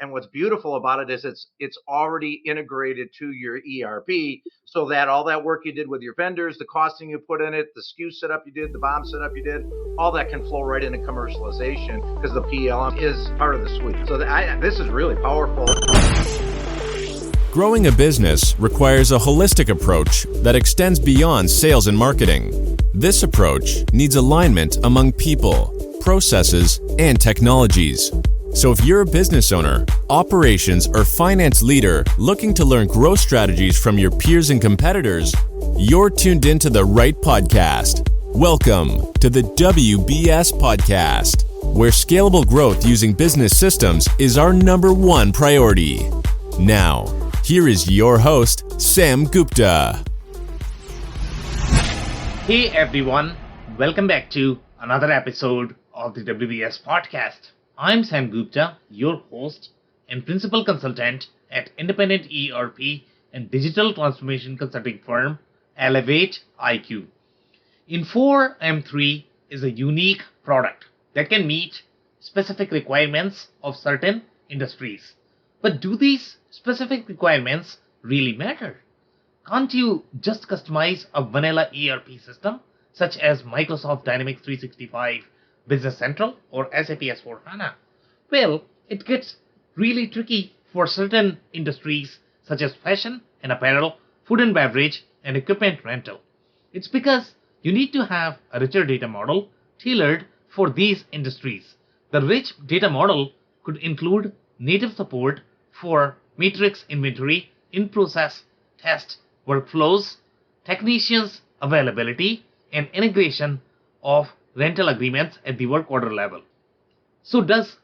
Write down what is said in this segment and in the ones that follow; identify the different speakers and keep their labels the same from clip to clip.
Speaker 1: And what's beautiful about it is it's already integrated to your ERP, so that all that work you did with your vendors, the costing you put in it, the SKU setup you did, the BOM setup you did, all that can flow right into commercialization because the PLM is part of the suite. So this is really powerful.
Speaker 2: Growing a business requires a holistic approach that extends beyond sales and marketing. This approach needs alignment among people, processes, and technologies. So if you're a business owner, operations, or finance leader looking to learn growth strategies from your peers and competitors, you're tuned into the right podcast. Welcome to the WBS Podcast, where scalable growth using business systems is our #1 priority. Now, here is your host, Sam Gupta.
Speaker 3: Hey everyone, welcome back to another episode of the WBS Podcast. I'm Sam Gupta, your host and principal consultant at independent ERP and digital transformation consulting firm Elevate IQ. Infor M3 is a unique product that can meet specific requirements of certain industries. But do these specific requirements really matter? Can't you just customize a vanilla ERP system such as Microsoft Dynamics 365, Business Central, or SAP S/4HANA? Well, it gets really tricky for certain industries such as fashion and apparel, food and beverage, and equipment rental. It's because you need to have a richer data model tailored for these industries. The rich data model could include native support for matrix inventory, in-process test workflows, technicians availability, and integration of rental agreements at the work order level. So does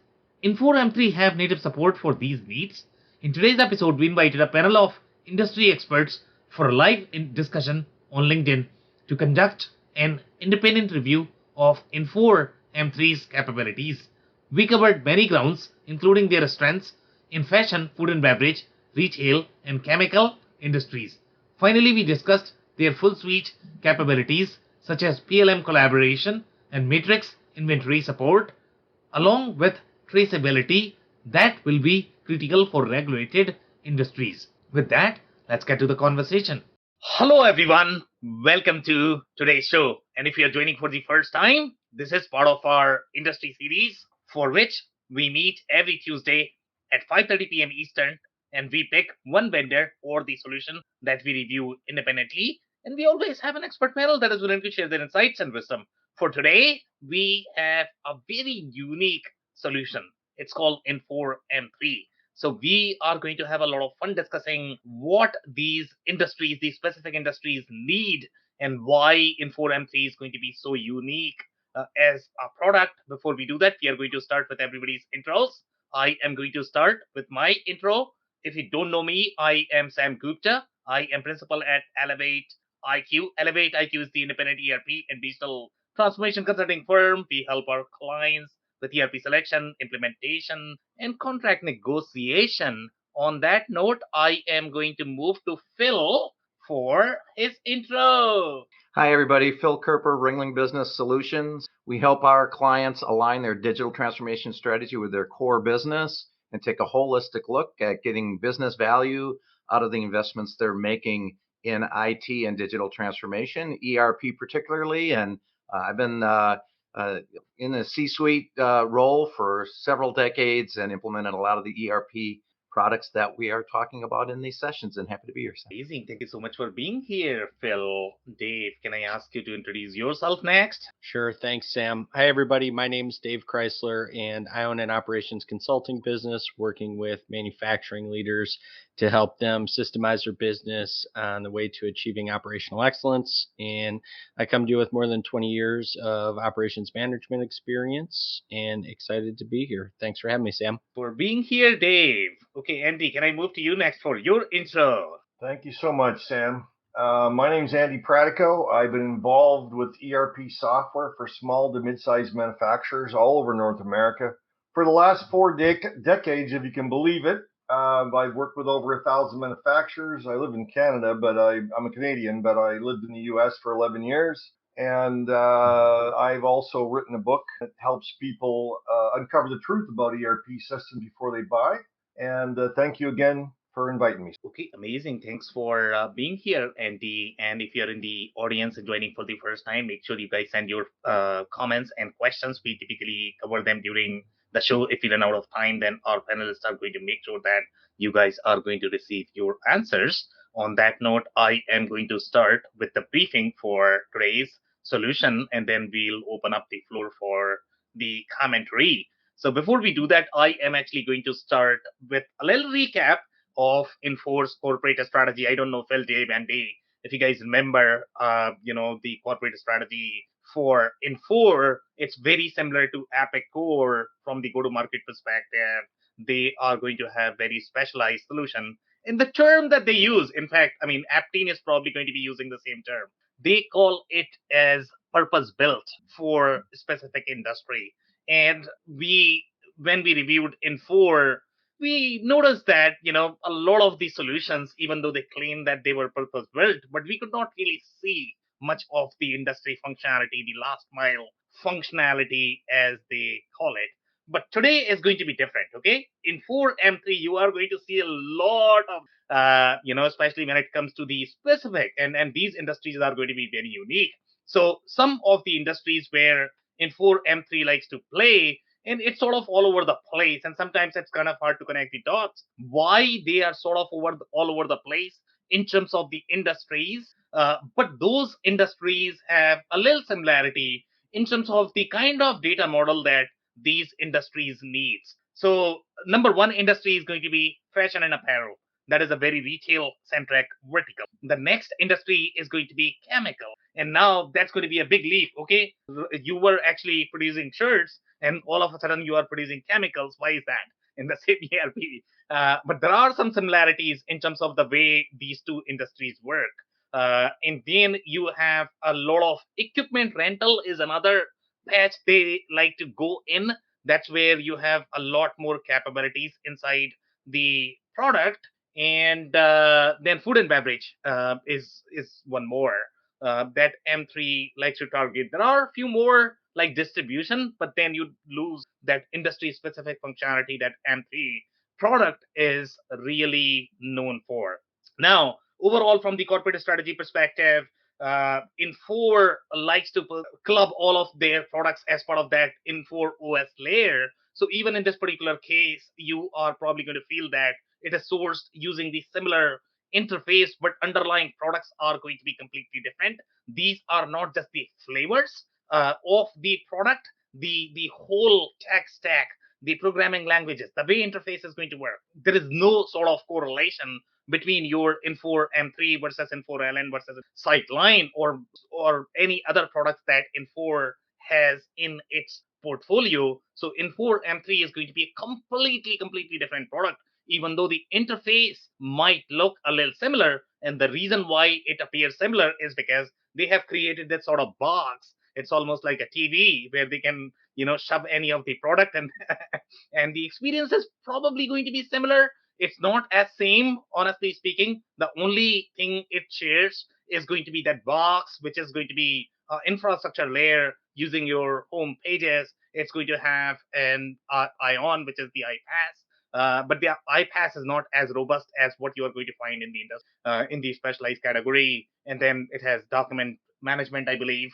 Speaker 3: Infor M3 have native support for these needs? In today's episode, we invited a panel of industry experts for a live discussion on LinkedIn to conduct an independent review of Infor M3's capabilities. We covered many grounds, including their strengths in fashion, food and beverage, retail, and chemical industries. Finally, we discussed their full suite capabilities such as PLM collaboration and matrix inventory support, along with traceability that will be critical for regulated industries. With that, let's get to the conversation. Hello everyone, welcome to today's show. And if you're joining for the first time, this is part of our industry series for which we meet every Tuesday at 5:30 p.m. Eastern, and we pick one vendor or the solution that we review independently. And we always have an expert panel that is willing to share their insights and wisdom. For today, we have a very unique solution. It's called Infor M3. So we are going to have a lot of fun discussing what these industries, these specific industries need and why Infor M3 is going to be so unique as a product. Before we do that, we are going to start with everybody's intros. I am going to start with my intro. If you don't know me, I am Sam Gupta. I am principal at Elevate IQ. Elevate IQ is the independent ERP and digital transformation consulting firm. We help our clients with ERP selection, implementation, and contract negotiation. On that note, I am going to move to Phil for his intro.
Speaker 1: Hi, everybody. Phil Kerper, Ringling Business Solutions. We help our clients align their digital transformation strategy with their core business and take a holistic look at getting business value out of the investments they're making in IT and digital transformation, ERP particularly. And I've been in the C-suite role for several decades and implemented a lot of the ERP products that we are talking about in these sessions, and happy to be here.
Speaker 3: Amazing. Thank you so much for being here, Phil. Dave, can I ask you to introduce yourself next?
Speaker 4: Sure. Thanks, Sam. Hi, everybody. My name's Dave Chrysler, and I own an operations consulting business working with manufacturing leaders to help them systemize their business on the way to achieving operational excellence. And I come to you with more than 20 years of operations management experience and excited to be here. Thanks for having me, Sam.
Speaker 3: For being here, Dave. Okay, Andy, can I move to you next for your intro?
Speaker 5: Thank you so much, Sam. My name's Andy Pratico. I've been involved with ERP software for small to mid-sized manufacturers all over North America for the last 4 decades, if you can believe it. I've worked with over 1,000 manufacturers. I live in Canada, but I'm a Canadian, but I lived in the U.S. for 11 years. And I've also written a book that helps people uncover the truth about ERP systems before they buy. And thank you again for inviting me.
Speaker 3: Okay, amazing. Thanks for being here, Andy. And if you're in the audience and joining for the first time, make sure you guys send your comments and questions. We typically cover them during the show. If we run out of time, then our panelists are going to make sure that you guys are going to receive your answers. On that note, I am going to start with the briefing for today's solution, and then we'll open up the floor for the commentary. So before we do that, I am actually going to start with a little recap of Infor's corporate strategy. I don't know, Phil, Dave, and Dave, if you guys remember, the corporate strategy for Infor, it's very similar to Epic Core from the go-to-market perspective. They are going to have very specialized solution. In the term that they use, in fact, I mean, Aptine is probably going to be using the same term. They call it as purpose built for specific industry. And when we reviewed Infor, we noticed that a lot of these solutions, even though they claim that they were purpose built, but we could not really see much of the industry functionality, the last mile functionality as they call it. But today is going to be different. Okay, in 4M3 you are going to see a lot of especially when it comes to the specific, and these industries are going to be very unique. So some of the industries where in 4M3 likes to play, and it's sort of all over the place, and sometimes it's kind of hard to connect the dots why they are sort of all over the place in terms of the industries, but those industries have a little similarity in terms of the kind of data model that these industries needs. So number one industry is going to be fashion and apparel. That is a very retail centric vertical. The next industry is going to be chemical, and now that's going to be a big leap. Okay, you were actually producing shirts, and all of a sudden you are producing chemicals. Why is that in the same ERP? But there are some similarities in terms of the way these two industries work. And then you have a lot of equipment rental is another patch they like to go in. That's where you have a lot more capabilities inside the product. And then food and beverage is one more that M3 likes to target. There are a few more like distribution, but then you lose that industry specific functionality that M3 product is really known for. Now, overall, from the corporate strategy perspective, Infor likes to club all of their products as part of that Infor OS layer. So even in this particular case, you are probably going to feel that it is sourced using the similar interface, but underlying products are going to be completely different. These are not just the flavors of the product, the whole tech stack, the programming languages, the way interface is going to work. There is no sort of correlation between your Infor M3 versus Infor LN versus Sightline or any other products that Infor has in its portfolio. So Infor M3 is going to be a completely different product, even though the interface might look a little similar. And the reason why it appears similar is because they have created that sort of box. It's almost like a TV where they can, shove any of the product, and and the experience is probably going to be similar. It's not as same, honestly speaking. The only thing it shares is going to be that box, which is going to be infrastructure layer using your home pages. It's going to have an ION, which is the iPass. But the iPass is not as robust as what you are going to find in the in the specialized category. And then it has document management, I believe.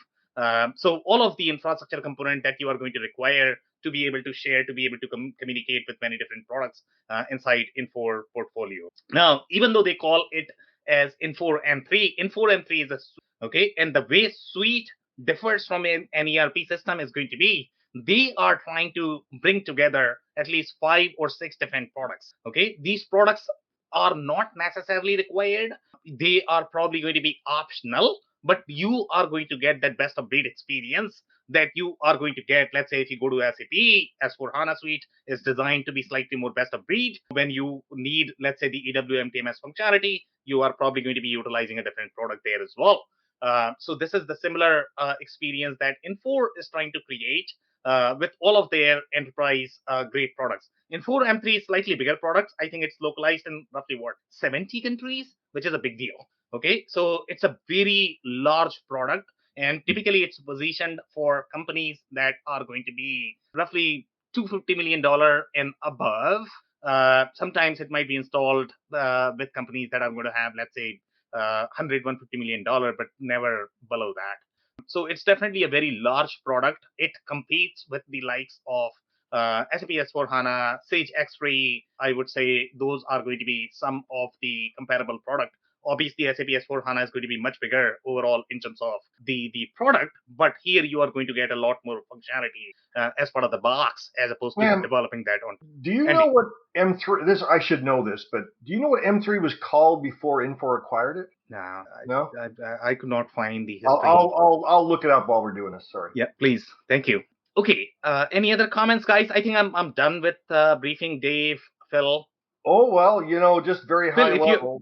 Speaker 3: So all of the infrastructure component that you are going to require to be able to share, to be able to communicate with many different products inside Infor portfolio. Now, even though they call it as Infor M3, Infor M3 is okay, and the way suite differs from an ERP system is going to be they are trying to bring together at least 5 or 6 different products. Okay, these products are not necessarily required. They are probably going to be optional, but you are going to get that best of breed experience that you are going to get. Let's say if you go to SAP, S4 HANA Suite is designed to be slightly more best of breed. When you need, let's say, the EWM TMS functionality, you are probably going to be utilizing a different product there as well. So this is the similar experience that Infor is trying to create with all of their enterprise grade products. Infor M3 is slightly bigger products. I think it's localized in roughly 70 countries, which is a big deal. Okay, so it's a very large product, and typically it's positioned for companies that are going to be roughly $250 million and above. Sometimes it might be installed with companies that are going to have, let's say, 100, $150 million, but never below that. So it's definitely a very large product. It competes with the likes of SAP S4HANA, Sage X3. I would say those are going to be some of the comparable product. Obviously, SAP S4HANA is going to be much bigger overall in terms of the product, but here you are going to get a lot more functionality as part of the box as opposed to developing that on.
Speaker 5: Do you know what M3? This I should know this, but do you know what M3 was called before Infor acquired it?
Speaker 3: No, I could not find the history.
Speaker 5: I'll look it up while we're doing this. Sorry.
Speaker 3: Yeah, please. Thank you. Okay. Any other comments, guys? I think I'm done with briefing. Dave, Phil.
Speaker 5: Oh well, just very high level.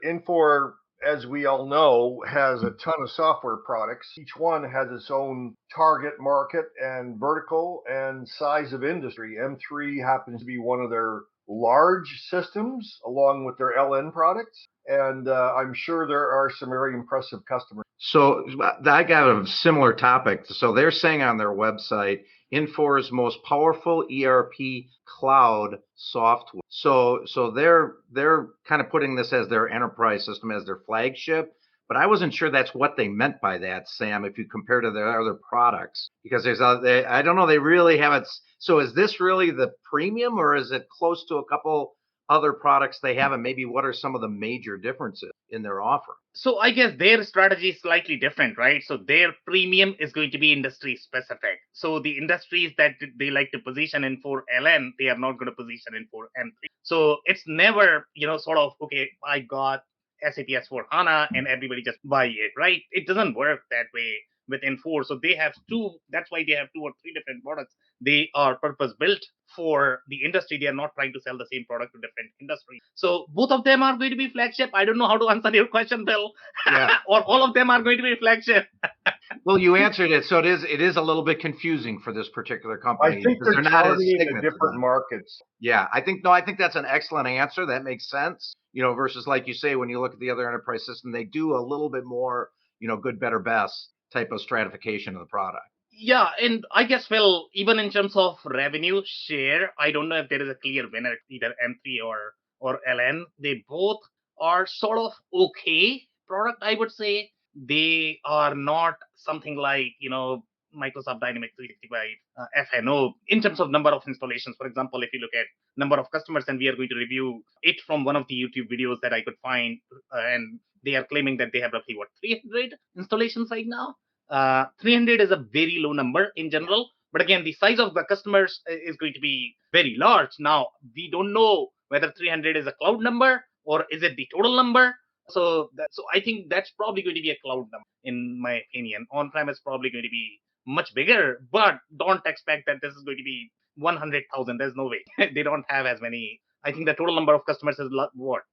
Speaker 5: Infor, as we all know, has a ton of software products. Each one has its own target market and vertical and size of industry. M3 happens to be one of their large systems along with their LN products. And I'm sure there are some very impressive customers.
Speaker 1: So I got a similar topic. So they're saying on their website, Infor's most powerful ERP cloud software. So they're kind of putting this as their enterprise system, as their flagship. But I wasn't sure that's what they meant by that, Sam, if you compare to their other products. Because I don't know, they really have it. So is this really the premium, or is it close to a couple other products they have, and maybe what are some of the major differences in their offer?
Speaker 3: So I guess their strategy is slightly different, right? So their premium is going to be industry specific. So the industries that they like to position in for LN, they are not going to position in for M3. So it's never, sort of, okay, I got SAP S4HANA and everybody just buy it, right? It doesn't work that way with Infor. So they have that's why they have 2 or 3 different products. They are purpose built for the industry. They are not trying to sell the same product to different industries. So both of them are going to be flagship. I don't know how to answer your question, Bill. Yeah. Or all of them are going to be flagship.
Speaker 1: Well, you answered it. So it is a little bit confusing for this particular company.
Speaker 5: I think they're not targeting the different markets.
Speaker 1: Yeah, I think that's an excellent answer. That makes sense. Versus like you say, when you look at the other enterprise system, they do a little bit more, good, better, best type of stratification of the product.
Speaker 3: Yeah, and I guess, Phil, even in terms of revenue share, I don't know if there is a clear winner, either M3 or LN. They both are sort of okay product, I would say. They are not something like, Microsoft Dynamics 365 FNO in terms of number of installations. For example, if you look at number of customers, and we are going to review it from one of the YouTube videos that I could find, and they are claiming that they have roughly 300 installations right now. 300 is a very low number in general, but again, the size of the customers is going to be very large. Now, we don't know whether 300 is a cloud number or is it the total number. So I think that's probably going to be a cloud number, in my opinion. On-prem is probably going to be much bigger, but don't expect that this is going to be 100,000. There's no way. They don't have as many. I think the total number of customers is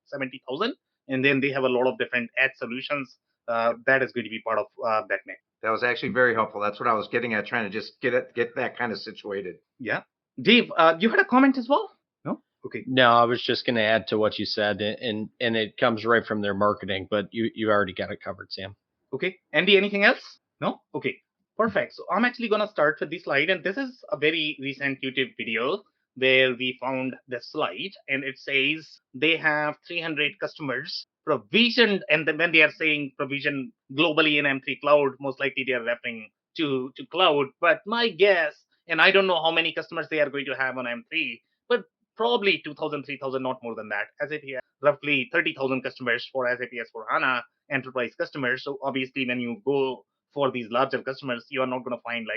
Speaker 3: 70,000, and then they have a lot of different ad solutions. That is going to be part of that mix.
Speaker 1: That was actually very helpful. That's what I was getting at, trying to just get that kind of situated.
Speaker 3: Yeah. Dave, you had a comment as well? No? Okay.
Speaker 4: No, I was just going to add to what you said, and it comes right from their marketing, but you already got it covered, Sam.
Speaker 3: Okay. Andy, anything else? No? Okay. Perfect. So I'm actually going to start with this slide, and this is a very recent YouTube video where we found the slide, and it says they have 300 customers provisioned, and then when they are saying provision globally in M3 Cloud, most likely they are referring to cloud. But my guess, and I don't know how many customers they are going to have on M3, but probably 2,000, 3,000, not more than that. SAP has roughly 30,000 customers for SAP S4HANA enterprise customers. So obviously, when you go for these larger customers, you are not going to find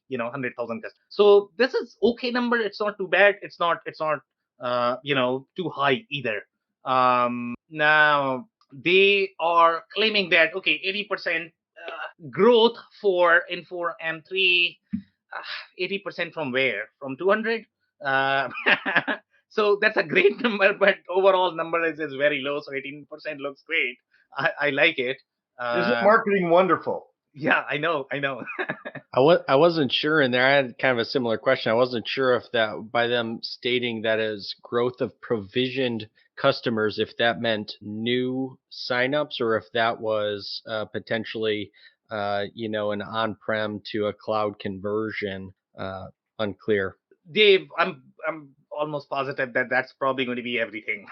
Speaker 3: 100,000 customers. So this is okay number. It's not too bad. It's not too high either. Now they are claiming that 80% growth for Infor M3. 80% from where? From 200? So that's a great number, but overall number is very low. So 18% looks great. I like it.
Speaker 5: Isn't marketing wonderful?
Speaker 3: Yeah, I know.
Speaker 4: I wasn't sure in there. I had kind of a similar question. I wasn't sure if that, by them stating that as growth of provisioned customers, if that meant new signups or if that was potentially, an on-prem to a cloud conversion. Unclear.
Speaker 3: Dave, I'm almost positive that that's probably going to be everything.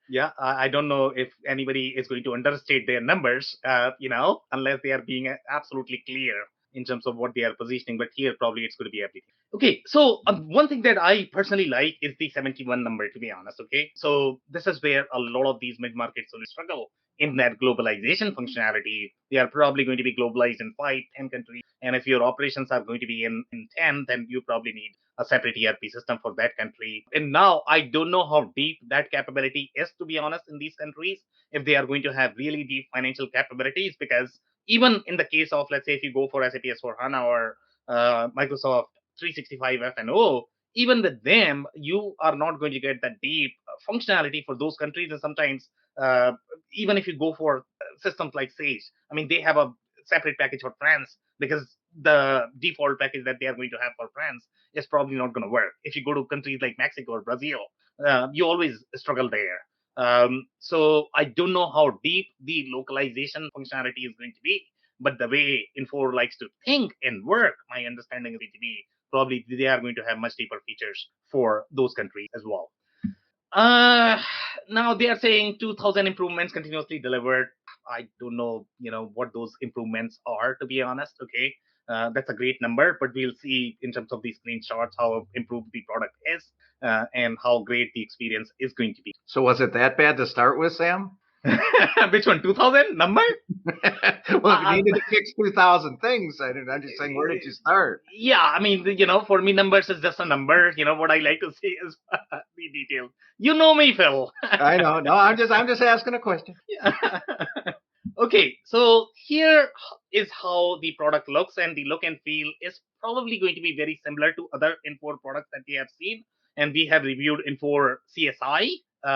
Speaker 3: Yeah, I don't know if anybody is going to understate their numbers, unless they are being absolutely clear in terms of what they are positioning. But here, probably it's going to be everything. Okay, so one thing that I personally like is the 71 number, to be honest. Okay, so this is where a lot of these mid-market solutions struggle in that globalization functionality. They are probably going to be globalized in 5, 10 countries. And if your operations are going to be in 10, then you probably need a separate ERP system for that country. And now I don't know how deep that capability is, to be honest, in these countries, if they are going to have really deep financial capabilities, because even in the case of, let's say, if you go for SAP S4HANA or Microsoft 365 F&O, even with them, you are not going to get that deep functionality for those countries. And sometimes, uh, even if you go for systems like Sage, I mean, they have a separate package for France, because the default package that they are going to have for France is probably not going to work. If you go to countries like Mexico or Brazil, you always struggle there. So I don't know how deep the localization functionality is going to be, but the way Infor likes to think and work, my understanding is going to be probably they are going to have much deeper features for those countries as well. Uh, Now they are saying 2,000 improvements continuously delivered. I don't know, what those improvements are, to be honest. Okay, that's a great number, but we'll see in terms of these screenshots how improved the product is, and how great the experience is going to be.
Speaker 1: So was it that bad to start with, Sam?
Speaker 3: Which one? 2,000 number?
Speaker 1: Well, if you needed to fix 2,000 things, I'm just saying, where did you start?
Speaker 3: Yeah, I mean, for me, numbers is just a number. What I like to say is the details. You know me, Phil.
Speaker 1: I know. No, I'm just asking a question.
Speaker 3: Okay, so here is how the product looks, and the look and feel is probably going to be very similar to other Infor products that we have seen. And we have reviewed Infor CSI,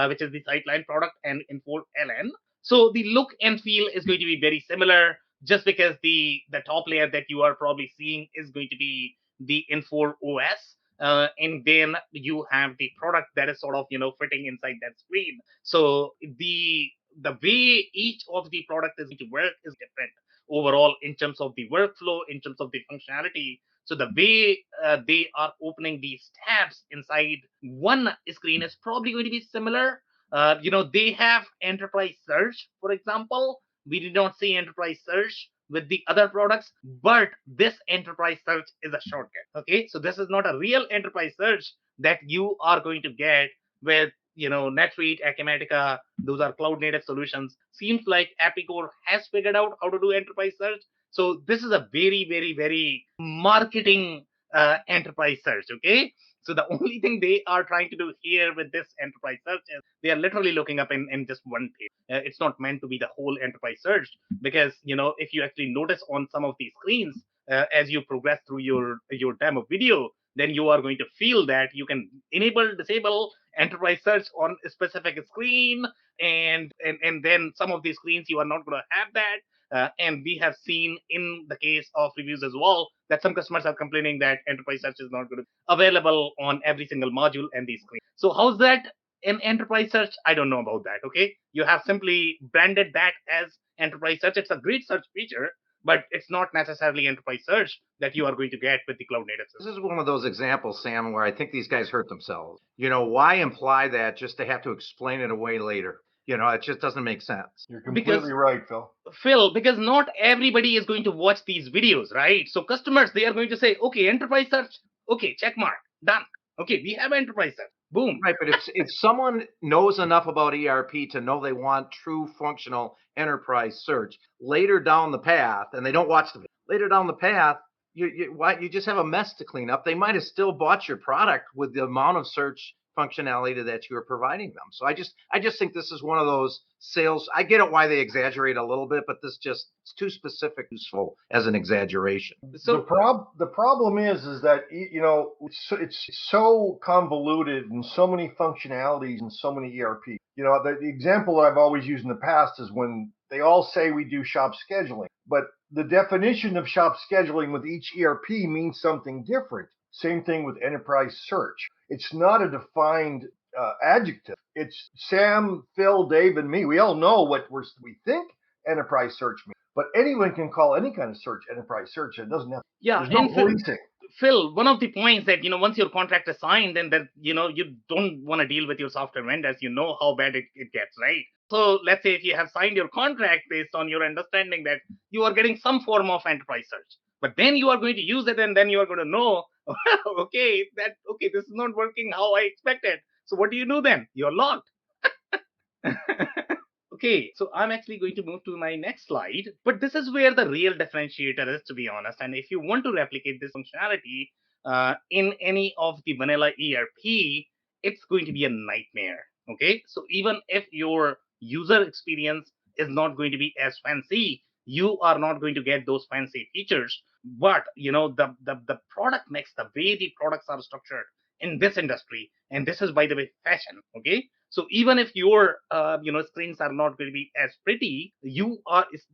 Speaker 3: which is the Sightline product, and Infor LN. So the look and feel is going to be very similar, just because the top layer that you are probably seeing is going to be the Infor OS. And then you have the product that is sort of fitting inside that screen. So the way each of the product is going to work is different overall, in terms of the workflow, in terms of the functionality. So the way they are opening these tabs inside one screen is probably going to be similar. They have enterprise search, for example. We did not see enterprise search with the other products, but this enterprise search is a shortcut. Okay, so this is not a real enterprise search that you are going to get with NetSuite, Acumatica. Those are cloud native solutions. Seems like Appicore has figured out how to do enterprise search. So this is a very, very, very marketing enterprise search. Okay, so the only thing they are trying to do here with this enterprise search is they are literally looking up in just one page. It's not meant to be the whole enterprise search, because if you actually notice on some of these screens, as you progress through your demo video, then you are going to feel that you can enable, disable enterprise search on a specific screen, and then some of these screens you are not going to have that. And we have seen in the case of reviews as well that some customers are complaining that enterprise search is not going to be available on every single module and these screens. So how's that in enterprise search? I don't know about that. Okay, you have simply branded that as enterprise search. It's a great search feature, but it's not necessarily enterprise search that you are going to get with the cloud native system.
Speaker 1: This is one of those examples, Sam, where I think these guys hurt themselves. Why imply that just to have to explain it away later? It just doesn't make sense.
Speaker 5: You're completely right,
Speaker 3: Phil, because not everybody is going to watch these videos, right? So customers, they are going to say, okay, enterprise search, okay, check mark, done. Okay, we have enterprise search. Boom.
Speaker 1: Right, but if someone knows enough about ERP to know they want true functional enterprise search later down the path, and they don't watch the video, later down the path, you just have a mess to clean up. They might have still bought your product with the amount of search functionality that you are providing them. So I just think this is one of those sales. I get it why they exaggerate a little bit, but this just it's too specific, useful as an exaggeration.
Speaker 5: So the problem is that it's so convoluted and so many functionalities and so many ERP. The example that I've always used in the past is when they all say we do shop scheduling, but the definition of shop scheduling with each ERP means something different. Same thing with enterprise search. It's not a defined adjective. It's Sam, Phil, Dave, and me. We all know what we think enterprise search means. But anyone can call any kind of search enterprise search. It doesn't have.
Speaker 3: Yeah,
Speaker 5: There's no policing.
Speaker 3: Phil, one of the points that, once your contract is signed, and that, you don't want to deal with your software vendors, how bad it gets, right? So let's say if you have signed your contract based on your understanding that you are getting some form of enterprise search, but then you are going to use it, and then you are going to know, okay, this is not working how I expected. So what do you do then? You're locked. Okay, so I'm actually going to move to my next slide, but this is where the real differentiator is, to be honest. And if you want to replicate this functionality in any of the vanilla ERP, it's going to be a nightmare. Okay, so even if your user experience is not going to be as fancy, you are not going to get those fancy features. But the product mix, the way the products are structured in this industry, and this is, by the way, fashion. Okay, so even if your screens are not going to be as pretty, you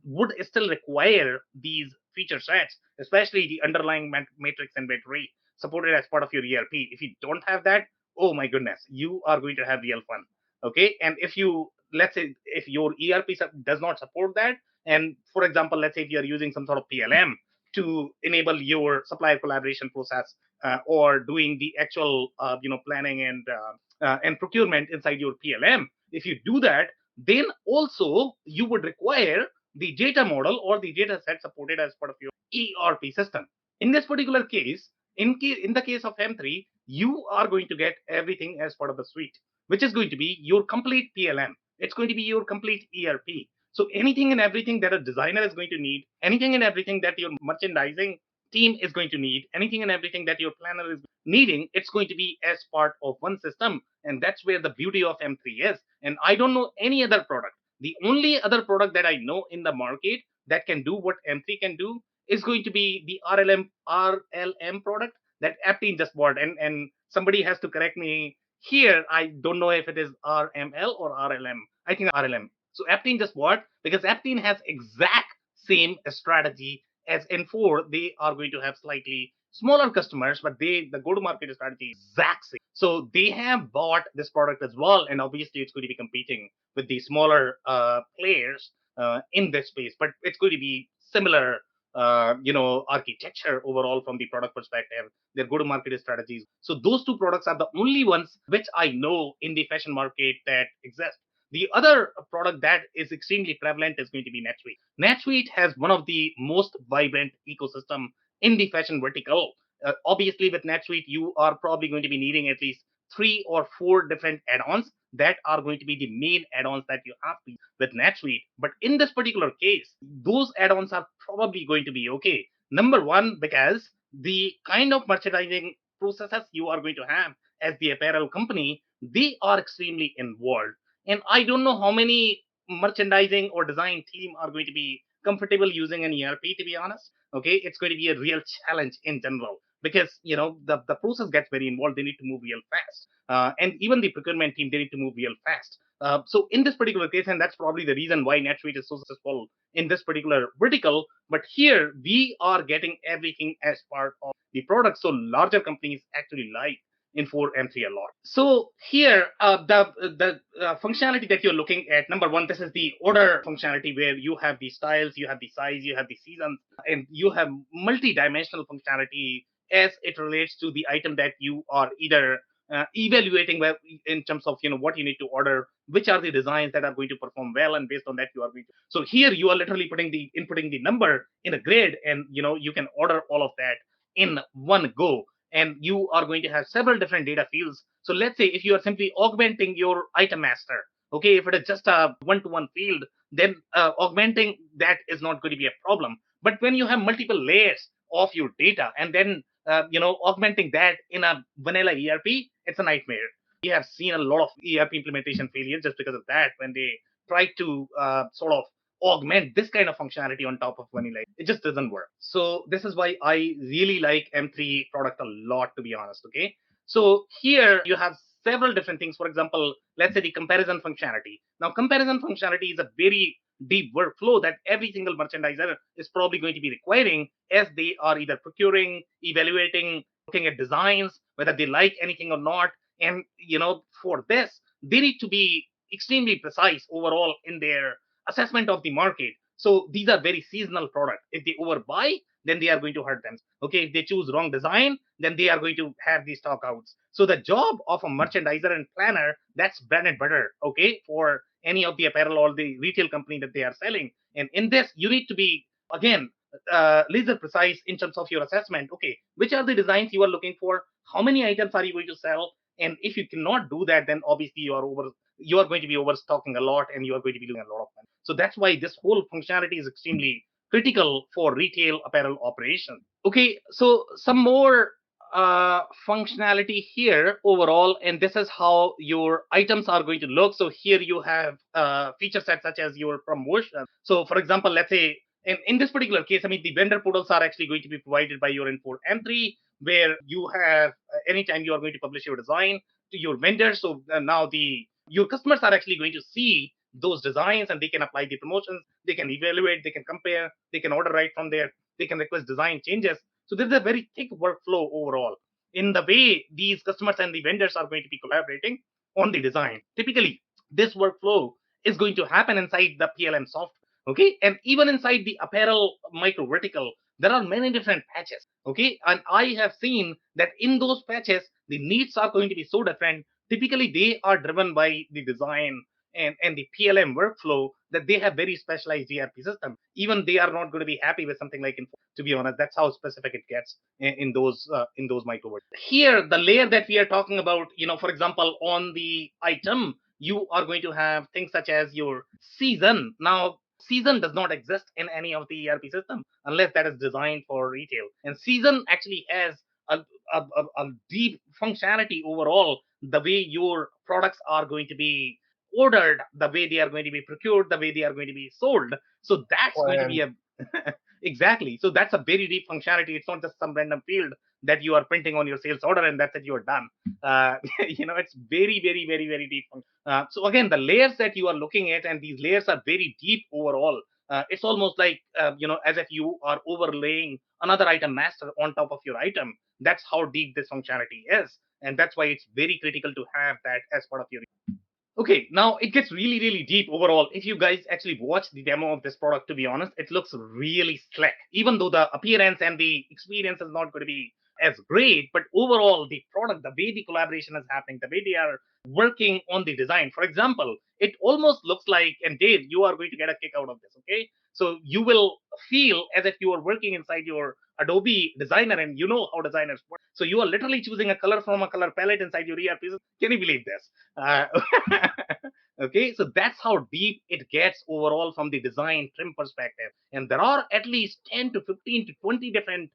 Speaker 3: would still require these feature sets, especially the underlying matrix and battery supported as part of your ERP. If you don't have that, oh my goodness, you are going to have real fun. Okay, and if you, let's say, if your ERP does not support that, and for example, let's say if you are using some sort of PLM to enable your supplier collaboration process, or doing the actual planning and procurement inside your PLM. If you do that, then also you would require the data model or the data set supported as part of your ERP system. In this particular case, in the case of M3, you are going to get everything as part of the suite, which is going to be your complete PLM. It's going to be your complete ERP. So anything and everything that a designer is going to need, anything and everything that your merchandising team is going to need, anything and everything that your planner is needing, it's going to be as part of one system. And that's where the beauty of M3 is. And I don't know any other product. The only other product that I know in the market that can do what M3 can do is going to be the RLM product that Aptean just bought. And somebody has to correct me here. I don't know if it is RML or RLM. I think RLM. So Aptean just bought, because Aptean has exact same strategy as Infor. They are going to have slightly smaller customers, but the go-to-market strategy is exact same. So they have bought this product as well, and obviously it's going to be competing with the smaller players in this space. But it's going to be similar, architecture overall from the product perspective, their go-to-market strategies. So those two products are the only ones which I know in the fashion market that exist. The other product that is extremely prevalent is going to be NetSuite. NetSuite has one of the most vibrant ecosystem in the fashion vertical. Obviously, with NetSuite, you are probably going to be needing at least 3 or 4 different add-ons that are going to be the main add-ons that you have to use with NetSuite. But in this particular case, those add-ons are probably going to be okay. Number one, because the kind of merchandising processes you are going to have as the apparel company, they are extremely involved. And I don't know how many merchandising or design team are going to be comfortable using an ERP, to be honest. Okay, it's going to be a real challenge in general, because the process gets very involved. They need to move real fast, and even the procurement team, they need to move real fast. So in this particular case, and that's probably the reason why NetSuite is so successful in this particular vertical. But here we are getting everything as part of the product, so larger companies actually like Infor M3 a lot. So here, the functionality that you're looking at, number one, this is the order functionality, where you have the styles, you have the size, you have the seasons, and you have multi-dimensional functionality as it relates to the item that you are either evaluating in terms of what you need to order, which are the designs that are going to perform well, and based on that you are going to. So here you are literally inputting the number in a grid, and you can order all of that in one go. And you are going to have several different data fields. So let's say if you are simply augmenting your item master, okay, if it is just a one-to-one field, then augmenting that is not going to be a problem. But when you have multiple layers of your data, and then augmenting that in a vanilla ERP, it's a nightmare. We have seen a lot of ERP implementation failures just because of that, when they try to sort of augment this kind of functionality on top of vanilla. It just doesn't work. So this is why I really like M3 product a lot, to be honest. Okay, so here you have several different things. For example, let's say the comparison functionality. Now, comparison functionality is a very deep workflow that every single merchandiser is probably going to be requiring, as they are either procuring, evaluating, looking at designs, whether they like anything or not. And for this, they need to be extremely precise overall in their assessment of the market. So these are very seasonal products. If they overbuy, then they are going to hurt them. Okay, if they choose wrong design, then they are going to have these stockouts. So the job of a merchandiser and planner, that's bread and butter, okay, for any of the apparel or the retail company that they are selling. And in this, you need to be, again, laser precise in terms of your assessment. Okay, which are the designs you are looking for? How many items are you going to sell? And if you cannot do that, then obviously you are going to be overstocking a lot, and you are going to be losing a lot of money. So that's why this whole functionality is extremely critical for retail apparel operation. Okay, so some more functionality here overall, and this is how your items are going to look. So here you have feature sets such as your promotion. So for example, let's say in this particular case, I mean, the vendor portals are actually going to be provided by your Infor M3, where you have anytime you are going to publish your design to your vendors. So now your customers are actually going to see those designs, and they can apply the promotions, they can evaluate, they can compare, they can order right from there, they can request design changes. So there's a very thick workflow overall in the way these customers and the vendors are going to be collaborating on the design. Typically, this workflow is going to happen inside the PLM software. Okay, and even inside the apparel micro vertical, there are many different patches. Okay, and I have seen that in those patches, the needs are going to be so different. Typically, they are driven by the design and the PLM workflow, that they have very specialized ERP system. Even they are not going to be happy with something like Infor. To be honest, that's how specific it gets in those microwords. Here, the layer that we are talking about, for example, on the item, you are going to have things such as your season. Now, season does not exist in any of the ERP system unless that is designed for retail. And season actually has a, a deep functionality overall, the way your products are going to be ordered, the way they are going to be procured, the way they are going to be sold. So that's going to be a exactly. So that's a very deep functionality. It's not just some random field that you are printing on your sales order and that's it, you're done. It's very, very, very, very deep. So again, the layers that you are looking at, and these layers are very deep overall. It's almost like as if you are overlaying another item master on top of your item. That's how deep this functionality is, and that's why it's very critical to have that as part of your. Okay, now it gets really, really deep overall. If you guys actually watch the demo of this product, to be honest, it looks really slick. Even though the appearance and the experience is not going to be as great, but overall, the product, the way the collaboration is happening, the way they are working on the design. For example, it almost looks like, and Dave, you are going to get a kick out of this, okay? So you will feel as if you are working inside your Adobe designer, and you know how designers work. So you are literally choosing a color from a color palette inside your ERP. Can you believe this? Okay, so that's how deep it gets overall from the design trim perspective. And there are at least 10 to 15 to 20 different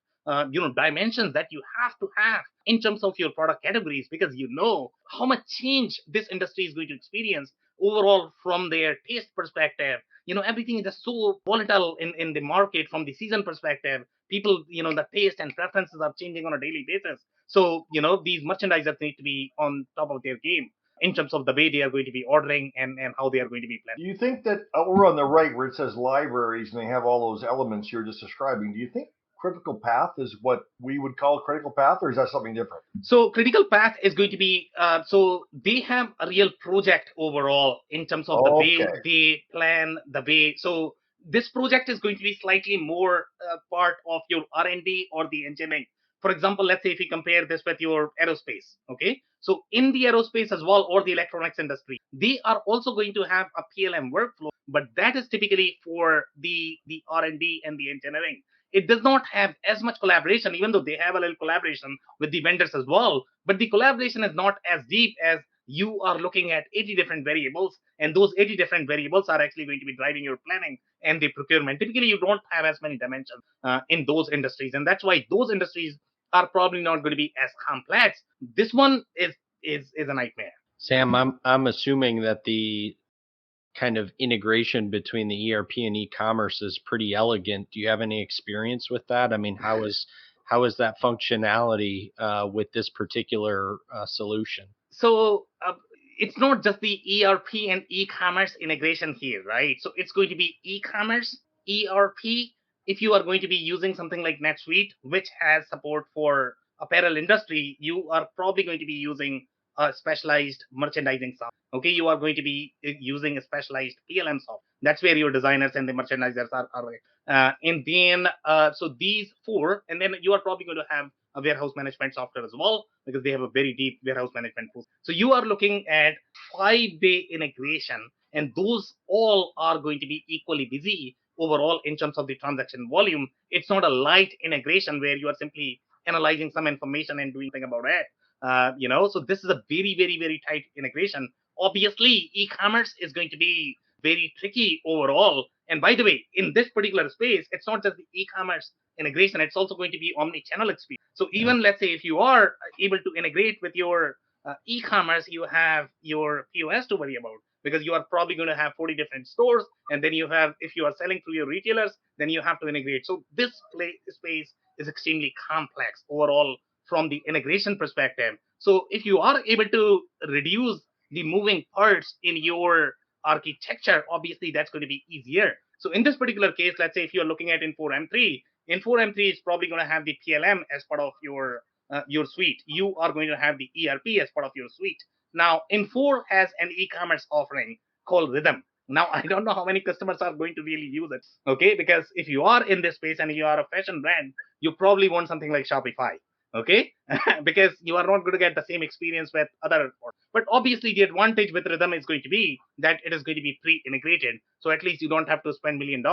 Speaker 3: dimensions that you have to have in terms of your product categories, because you know how much change this industry is going to experience overall from their taste perspective. Everything is just so volatile in the market from the season perspective. People, the taste and preferences are changing on a daily basis. So these merchandisers need to be on top of their game in terms of the way they are going to be ordering and how they are going to be planning.
Speaker 5: Do you think that over on the right where it says libraries and they have all those elements you're just describing, do you think critical path is what we would call critical path, or is that something different?
Speaker 3: So critical path is going to be, so they have a real project overall in terms of the way they plan, the way. So this project is going to be slightly more part of your R&D or the engineering. For example, let's say if you compare this with your aerospace, okay? So in the aerospace as well, or the electronics industry, they are also going to have a PLM workflow, but that is typically for the R&D and the engineering. It does not have as much collaboration, even though they have a little collaboration with the vendors as well. But the collaboration is not as deep as you are looking at 80 different variables, and those 80 different variables are actually going to be driving your planning and the procurement. Typically, you don't have as many dimensions in those industries, and that's why those industries are probably not going to be as complex. This one is a nightmare.
Speaker 4: Sam, I'm assuming that the kind of integration between the ERP and e-commerce is pretty elegant. Do you have any experience with that? I mean, how is that functionality with this particular solution?
Speaker 3: So it's not just the ERP and e-commerce integration here, right? So it's going to be e-commerce, ERP. If you are going to be using something like NetSuite, which has support for apparel industry, you are probably going to be using a specialized merchandising software. Okay, you are going to be using a specialized PLM software. That's where your designers and the merchandisers are. And then, so these four, and then you are probably going to have a warehouse management software as well, because they have a very deep warehouse management tool. So you are looking at 5-day integration, and those all are going to be equally busy overall in terms of the transaction volume. It's not a light integration where you are simply analyzing some information and doing something about it. So this is a very, very, very tight integration. Obviously, e-commerce is going to be very tricky overall. And by the way, in this particular space, it's not just the e-commerce integration, it's also going to be omni-channel experience. So even let's say if you are able to integrate with your e-commerce, you have your POS to worry about, because you are probably going to have 40 different stores, and then you have, if you are selling through your retailers, then you have to integrate. So this space is extremely complex overall from the integration perspective. So if you are able to reduce the moving parts in your architecture, obviously that's going to be easier. So in this particular case, let's say if you're looking at Infor M3, Infor M3 is probably going to have the PLM as part of your suite. You are going to have the ERP as part of your suite. Now, Infor has an e-commerce offering called Rhythm. Now, I don't know how many customers are going to really use it, okay? Because if you are in this space and you are a fashion brand, you probably want something like Shopify, okay? Because you are not going to get the same experience with other. But obviously, the advantage with Rhythm is going to be that it is going to be pre-integrated. So at least you don't have to spend $1 million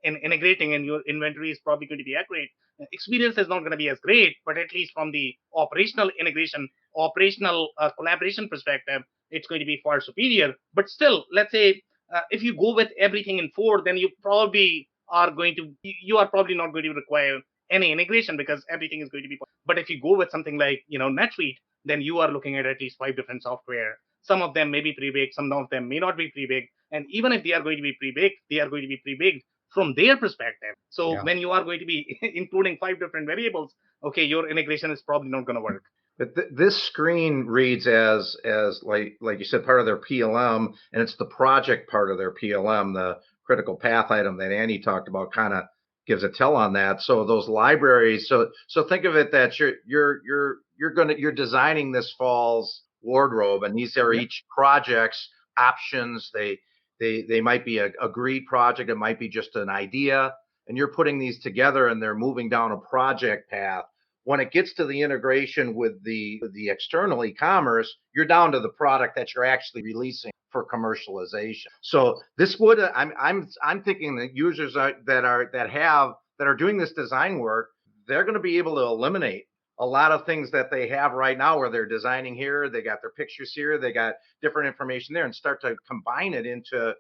Speaker 3: in integrating, and your inventory is probably going to be accurate. Experience is not going to be as great, but at least from the operational integration, operational collaboration perspective, it's going to be far superior. But still, let's say if you go with everything in four, then you probably are going to, you are probably not going to require any integration, because everything is going to be. But if you go with something like NetSuite, then you are looking at least 5 different software. Some of them may be pre-baked, some of them may not be pre-baked, and even if they are going to be pre-baked, they are going to be pre-baked from their perspective. So when you are going to be including 5 different variables, okay, your integration is probably not going to work.
Speaker 1: But this screen reads as like you said, part of their PLM, and it's the project part of their PLM, the critical path item that Andy talked about, kind of gives a tell on that. So those libraries, so think of it that you're designing this fall's wardrobe, and these are each projects options. They might be a agreed project, it might be just an idea, and you're putting these together, and they're moving down a project path. When it gets to the integration with the external e-commerce, you're down to the product that you're actually releasing for commercialization. So this would, I'm thinking that users that are doing this design work, they're going to be able to eliminate a lot of things that they have right now, where they're designing here, they got their pictures here, they got different information there, and start to combine it into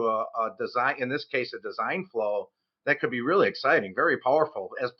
Speaker 1: a design, in this case, a design flow that could be really exciting, very powerful as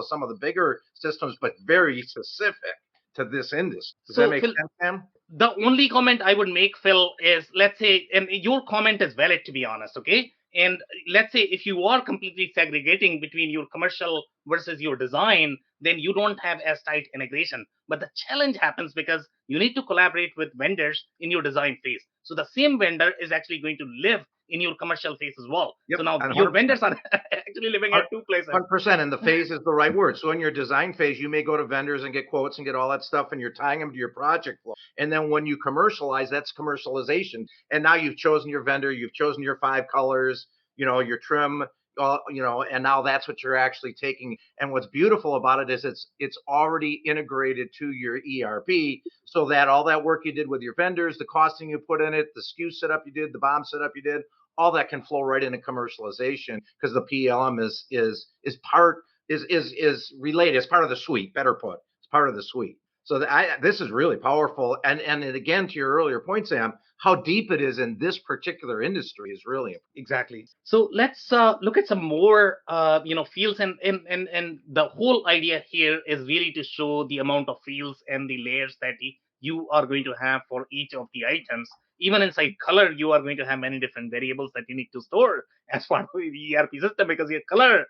Speaker 1: some of the bigger systems, but very specific to this industry. Does that make sense, Sam?
Speaker 3: The only comment I would make, Phil, is, let's say, and your comment is valid, to be honest, okay? And let's say if you are completely segregating between your commercial versus your design, then you don't have as tight integration. But the challenge happens because you need to collaborate with vendors in your design phase. So the same vendor is actually going to live in your commercial phase as well. Yep, so now your vendors are actually living at 2 places.
Speaker 1: 100%, and the phase is the right word. So in your design phase, you may go to vendors and get quotes and get all that stuff, and you're tying them to your project flow. And then when you commercialize, that's commercialization. And now you've chosen your vendor, you've chosen your 5 colors, your trim, and now that's what you're actually taking. And what's beautiful about it is it's already integrated to your ERP, so that all that work you did with your vendors, the costing you put in it, the SKU setup you did, the BOM setup you did, all that can flow right into commercialization, because the PLM is related. It's part of the suite. Better put, it's part of the suite. So this is really powerful. And again, to your earlier point, Sam, how deep it is in this particular industry is really important.
Speaker 3: Exactly. So let's look at some more fields, and the whole idea here is really to show the amount of fields and the layers that you are going to have for each of the items. Even inside color, you are going to have many different variables that you need to store as part of the ERP system, because your colors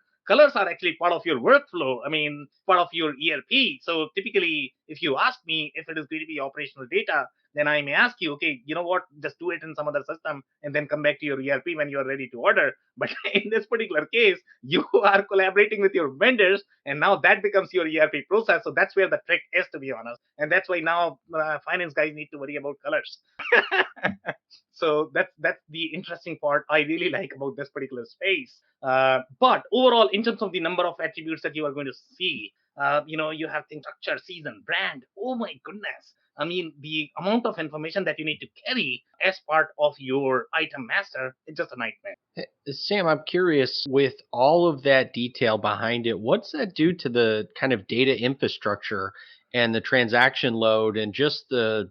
Speaker 3: are actually part of your workflow. I mean, part of your ERP. So typically, if you ask me if it is going to be operational data, then I may ask you, okay, you know what, just do it in some other system and then come back to your ERP when you're ready to order. But in this particular case, you are collaborating with your vendors, and now that becomes your ERP process. So that's where the trick is, to be honest. And that's why now finance guys need to worry about colors. So that's the interesting part I really like about this particular space. But overall, in terms of the number of attributes that you are going to see, you have things structure, season, brand. Oh my goodness. I mean, the amount of information that you need to carry as part of your item master is just a nightmare.
Speaker 4: Sam, I'm curious, with all of that detail behind it, what's that do to the kind of data infrastructure and the transaction load and just the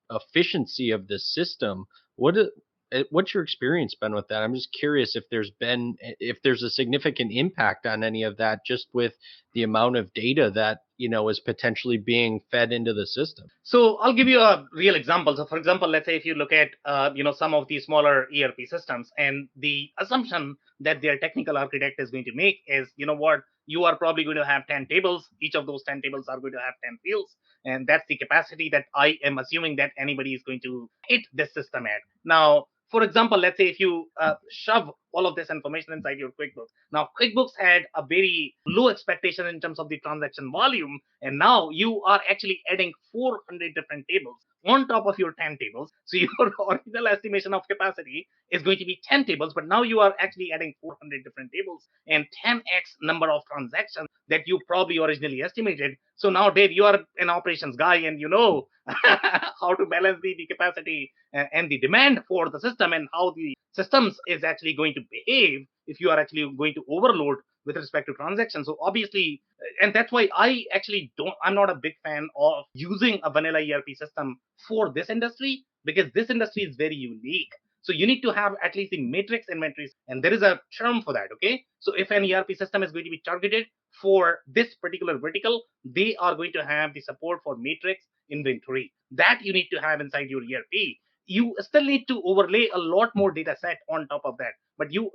Speaker 4: efficiency of the system? What's your experience been with that? I'm just curious if there's a significant impact on any of that, just with the amount of data that is potentially being fed into the system.
Speaker 3: So I'll give you a real example. So for example, let's say if you look at some of the smaller ERP systems, and the assumption that their technical architect is going to make is, you know what, you are probably going to have 10 tables. Each of those 10 tables are going to have 10 fields, and that's the capacity that I am assuming that anybody is going to hit this system at. Now, for example, let's say if you shove all of this information inside your QuickBooks. Now, QuickBooks had a very low expectation in terms of the transaction volume, and now you are actually adding 400 different tables on top of your 10 tables. So your original estimation of capacity is going to be 10 tables, but now you are actually adding 400 different tables and 10x number of transactions that you probably originally estimated. So now, Dave, you are an operations guy, and you know how to balance the capacity and the demand for the system, and how the systems is actually going to behave if you are actually going to overload with respect to transactions. So obviously, and that's why I'm not a big fan of using a vanilla ERP system for this industry, because this industry is very unique. So you need to have at least the matrix inventories, and there is a term for that. Okay, so if an ERP system is going to be targeted for this particular vertical, they are going to have the support for matrix inventory that you need to have inside your ERP. You still need to overlay a lot more data set on top of that, but you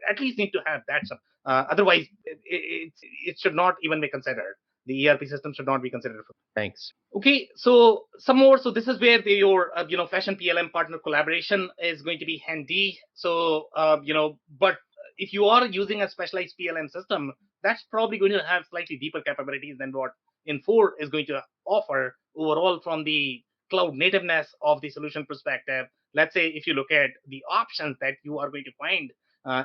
Speaker 3: at least need to have that. Otherwise, it should not even be considered. The ERP system should not be considered.
Speaker 4: Thanks.
Speaker 3: Okay, so some more. So this is where your fashion PLM partner collaboration is going to be handy. So but if you are using a specialized PLM system, that's probably going to have slightly deeper capabilities than what Infor is going to offer overall from the cloud nativeness of the solution perspective. Let's say if you look at the options that you are going to find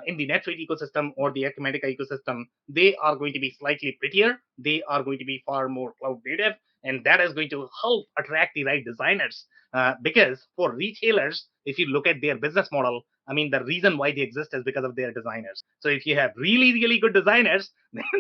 Speaker 3: in the NetSuite ecosystem or the Acumatica ecosystem, they are going to be slightly prettier. They are going to be far more cloud native, and that is going to help attract the right designers. Because for retailers, if you look at their business model, I mean, the reason why they exist is because of their designers. So if you have really, really good designers,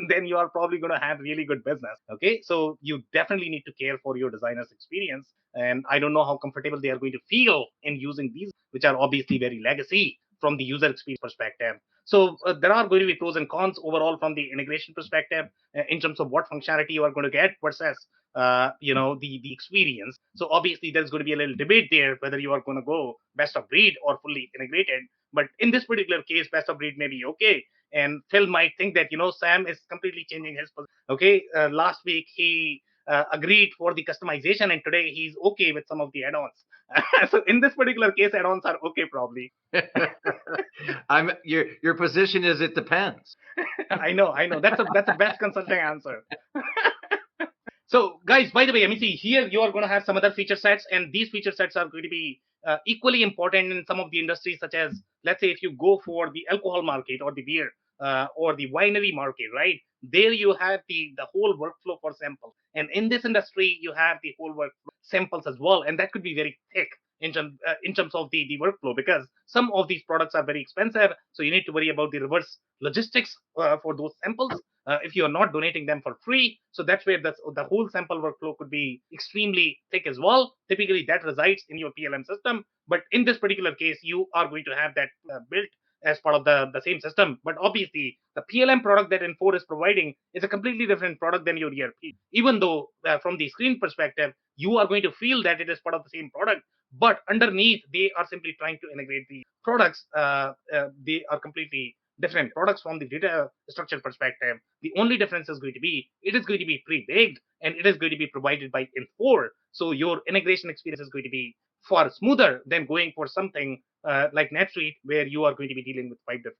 Speaker 3: then you are probably going to have really good business. Okay, so you definitely need to care for your designers' experience. And I don't know how comfortable they are going to feel in using these, which are obviously very legacy from the user experience perspective. So there are going to be pros and cons overall from the integration perspective in terms of what functionality you are going to get versus the experience. So obviously there's going to be a little debate there whether you are going to go best of breed or fully integrated. But in this particular case, best of breed may be okay. And Phil might think that Sam is completely changing his position. Okay, last week he agreed for the customization, and today he's okay with some of the add-ons. So in this particular case, add-ons are okay probably.
Speaker 1: Your position is it depends.
Speaker 3: I know. That's the best consulting answer. So guys, by the way, see, here you are going to have some other feature sets, and these feature sets are going to be equally important in some of the industries, such as, let's say, if you go for the alcohol market or the beer or the winery market, right? There you have the whole workflow for sample. And in this industry, you have the whole workflow samples as well. And that could be very thick in terms of the workflow, because some of these products are very expensive. So you need to worry about the reverse logistics for those samples if you are not donating them for free. So that's where the whole sample workflow could be extremely thick as well. Typically, that resides in your PLM system. But in this particular case, you are going to have that built as part of the same system. But obviously, the PLM product that Infor is providing is a completely different product than your ERP. Even though from the screen perspective, you are going to feel that it is part of the same product, but underneath, they are simply trying to integrate the products. They are completely different products from the data structure perspective. The only difference is going to be it is going to be pre-baked and it is going to be provided by Infor. So your integration experience is going to be far smoother than going for something like NetSuite, where you are going to be dealing with five different.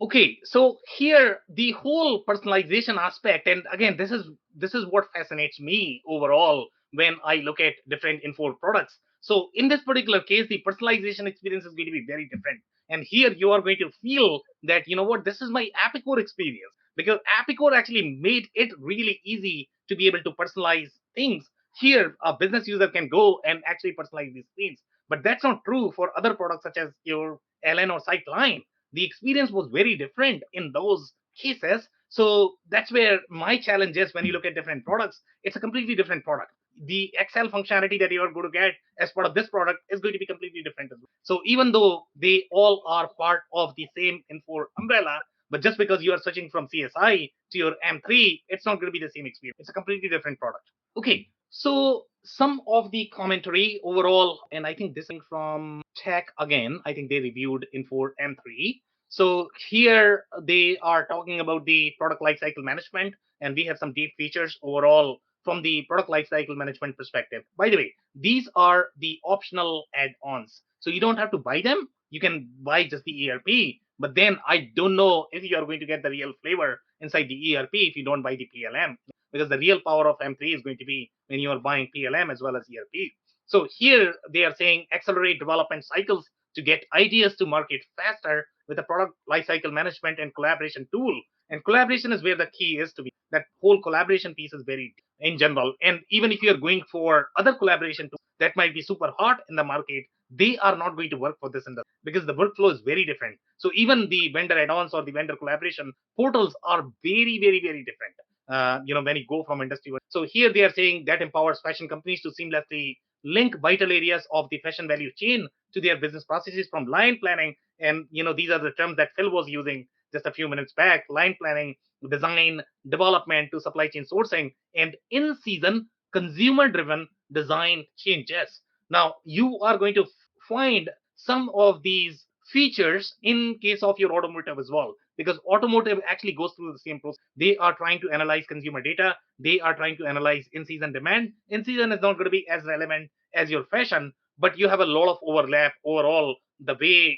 Speaker 3: Okay, so here the whole personalization aspect, and again, this is what fascinates me overall when I look at different Infor products. So in this particular case, the personalization experience is going to be very different. And here you are going to feel that, you know what, this is my Apicor experience, because Apicor actually made it really easy to be able to personalize things. Here, a business user can go and actually personalize these things. But that's not true for other products such as your LN or Sightline. The experience was very different in those cases. So that's where my challenge is. When you look at different products, it's a completely different product. The Excel functionality that you are going to get as part of this product is going to be completely different as well. So even though they all are part of the same Infor umbrella, but just because you are switching from CSI to your M3, it's not going to be the same experience. It's a completely different product. Okay, so some of the commentary overall, and I think this is from Tech again. I think they reviewed Infor M3. So here they are talking about the product lifecycle management, and we have some deep features overall from the product lifecycle management perspective. By the way, these are the optional add-ons, so you don't have to buy them. You can buy just the ERP, but then I don't know if you are going to get the real flavor inside the ERP if you don't buy the PLM, because the real power of M3 is going to be when you are buying PLM as well as ERP. So here they are saying accelerate development cycles to get ideas to market faster with a product lifecycle management and collaboration tool. And collaboration is where the key is to be. That whole collaboration piece is very in general. And even if you're going for other collaboration tools that might be super hot in the market, they are not going to work for this industry because the workflow is very different. So even the vendor add-ons or the vendor collaboration portals are very, very, very different. When you go from industry. So here they are saying that empowers fashion companies to seamlessly link vital areas of the fashion value chain to their business processes, from line planning. And these are the terms that Phil was using just a few minutes back: line planning, design, development, to supply chain sourcing, and in season consumer driven design changes. Now you are going to find some of these features in case of your automotive as well, because automotive actually goes through the same process. They are trying to analyze consumer data, they are trying to analyze in season demand. In season is not going to be as relevant as your fashion, but you have a lot of overlap overall the way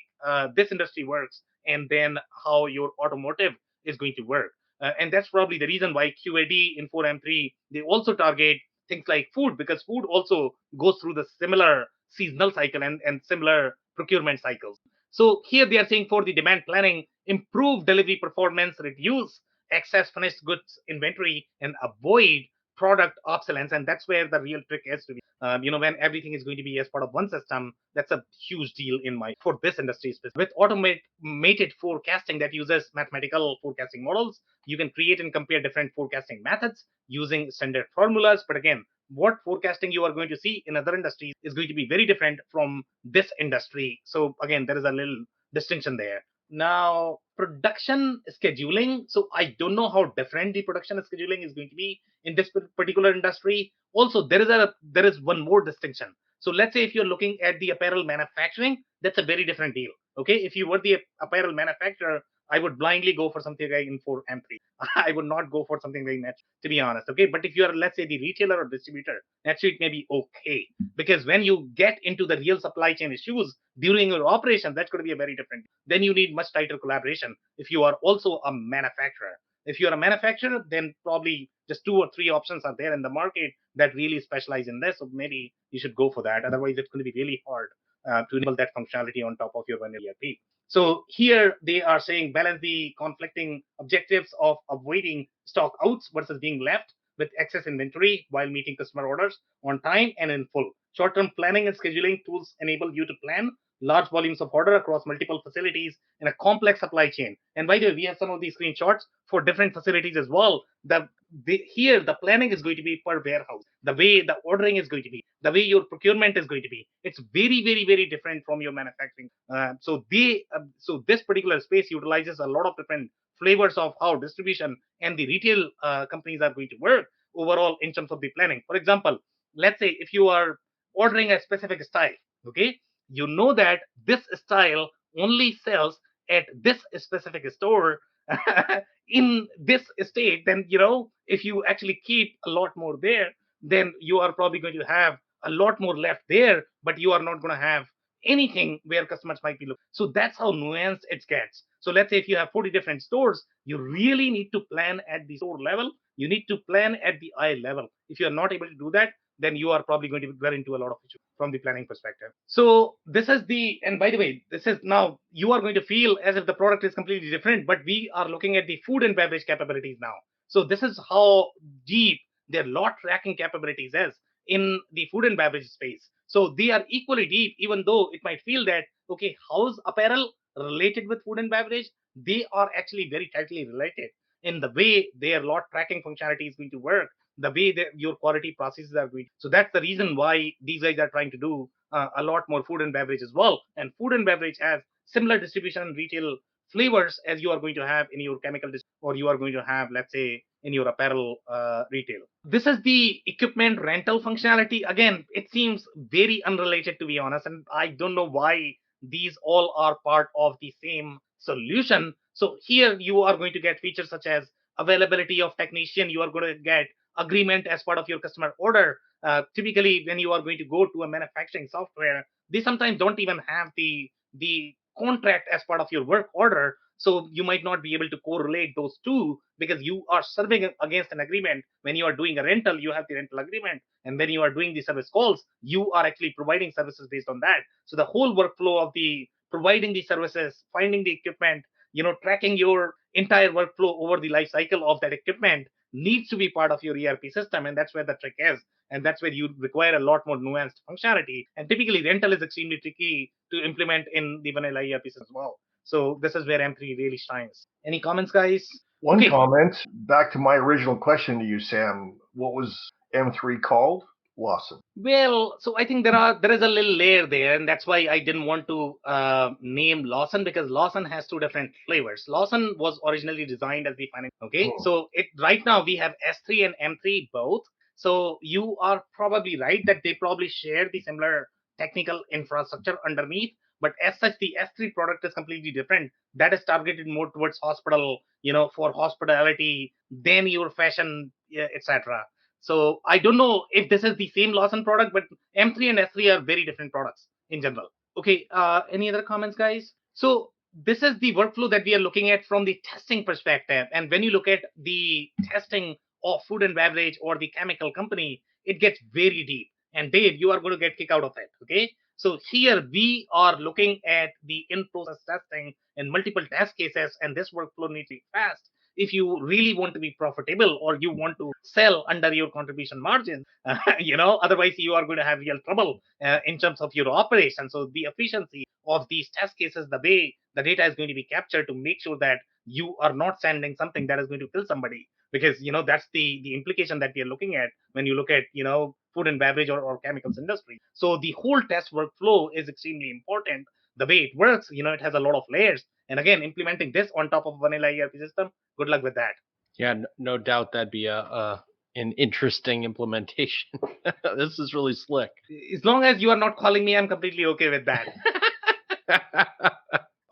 Speaker 3: this industry works, and then how your automotive is going to work. And that's probably the reason why QAD in 4M3 they also target things like food, because food also goes through the similar seasonal cycle and similar procurement cycles. So here they are saying for the demand planning, improve delivery performance, reduce excess finished goods inventory, and avoid product obsolescence. And that's where the real trick is to be. When everything is going to be as part of one system, that's a huge deal in my for this industry. With automated forecasting that uses mathematical forecasting models, you can create and compare different forecasting methods using standard formulas. But again, what forecasting you are going to see in other industries is going to be very different from this industry. So again, there is a little distinction there. Now, production scheduling. So I don't know how different the production scheduling is going to be in this particular industry. Also, there is one more distinction. So let's say if you're looking at the apparel manufacturing, that's a very different deal. Okay, if you were the apparel manufacturer, I would blindly go for something like Infor M3. I would not go for something like Net, to be honest. Okay, but if you are, let's say, the retailer or distributor, NetSuite may be okay, because when you get into the real supply chain issues during your operation, that's going to be a very different. Then you need much tighter collaboration. If you are also a manufacturer, if you are a manufacturer, then probably just 2 or 3 options are there in the market that really specialize in this. So maybe you should go for that. Otherwise, it's going to be really hard to enable that functionality on top of your one ERP. So here they are saying balance the conflicting objectives of avoiding stock outs versus being left with excess inventory while meeting customer orders on time and in full. Short-term planning and scheduling tools enable you to plan large volumes of order across multiple facilities in a complex supply chain. And by the way, we have some of these screenshots for different facilities as well. Here, the planning is going to be per warehouse. The way the ordering is going to be, the way your procurement is going to be, it's very, very, very different from your manufacturing. So this particular space utilizes a lot of different flavors of how distribution and the retail companies are going to work overall in terms of the planning. For example, let's say if you are ordering a specific style, okay, you know that this style only sells at this specific store in this state, then if you actually keep a lot more there, then you are probably going to have a lot more left there, but you are not going to have anything where customers might be looking. So that's how nuanced it gets. So let's say if you have 40 different stores, you really need to plan at the store level. You need to plan at the eye level. If you are not able to do that, then you are probably going to get into a lot of issues from the planning perspective. So this is and by the way, this is now you are going to feel as if the product is completely different, but we are looking at the food and beverage capabilities now. So this is how deep their lot tracking capabilities is in the food and beverage space. So they are equally deep, even though it might feel that, okay, how's apparel related with food and beverage? They are actually very tightly related in the way their lot tracking functionality is going to work, the way that your quality processes are going. So that's the reason why these guys are trying to do a lot more food and beverage as well. And food and beverage has similar distribution and retail flavors as you are going to have in your chemical or you are going to have, let's say, in your apparel retail. This is the equipment rental functionality. Again, it seems very unrelated, to be honest, and I don't know why these all are part of the same solution. So here you are going to get features such as availability of technician. You are going to get agreement as part of your customer order. Typically, when you are going to go to a manufacturing software, they sometimes don't even have the contract as part of your work order. So you might not be able to correlate those two because you are serving against an agreement. When you are doing a rental, you have the rental agreement. And when you are doing the service calls, you are actually providing services based on that. So the whole workflow of the providing the services, finding the equipment, tracking your entire workflow over the life cycle of that equipment needs to be part of your ERP system. And that's where the trick is. And that's where you require a lot more nuanced functionality. And typically rental is extremely tricky to implement in the vanilla ERP system as well. So this is where M3 really shines. Any comments, guys?
Speaker 5: One comment back to my original question to you, Sam. What was M3 called? Lawson.
Speaker 3: Well, so I think there is a little layer there, and that's why I didn't want to name Lawson, because Lawson has two different flavors. Lawson was originally designed as the final. Okay, so right now we have S3 and M3 both. So you are probably right that they probably share the similar technical infrastructure underneath, but as such, the S3 product is completely different. That is targeted more towards hospital, for hospitality, then your fashion, etc. So I don't know if this is the same Lawson product, but M3 and S3 are very different products in general. Okay, any other comments, guys? So this is the workflow that we are looking at from the testing perspective. And when you look at the testing of food and beverage or the chemical company, it gets very deep. And Dave, you are going to get kicked out of it. Okay. So here we are looking at the in-process testing and multiple test cases, and this workflow needs to be fast if you really want to be profitable or you want to sell under your contribution margin. Otherwise you are going to have real trouble in terms of your operation. So the efficiency of these test cases, the way the data is going to be captured to make sure that you are not sending something that is going to kill somebody, because that's the implication that we are looking at when you look at food and beverage or chemicals industry. So the whole test workflow is extremely important. The way it works, it has a lot of layers. And again, implementing this on top of vanilla ERP system, good luck with that.
Speaker 4: Yeah, no doubt that'd be an interesting implementation. This is really slick.
Speaker 3: As long as you are not calling me, I'm completely okay with that.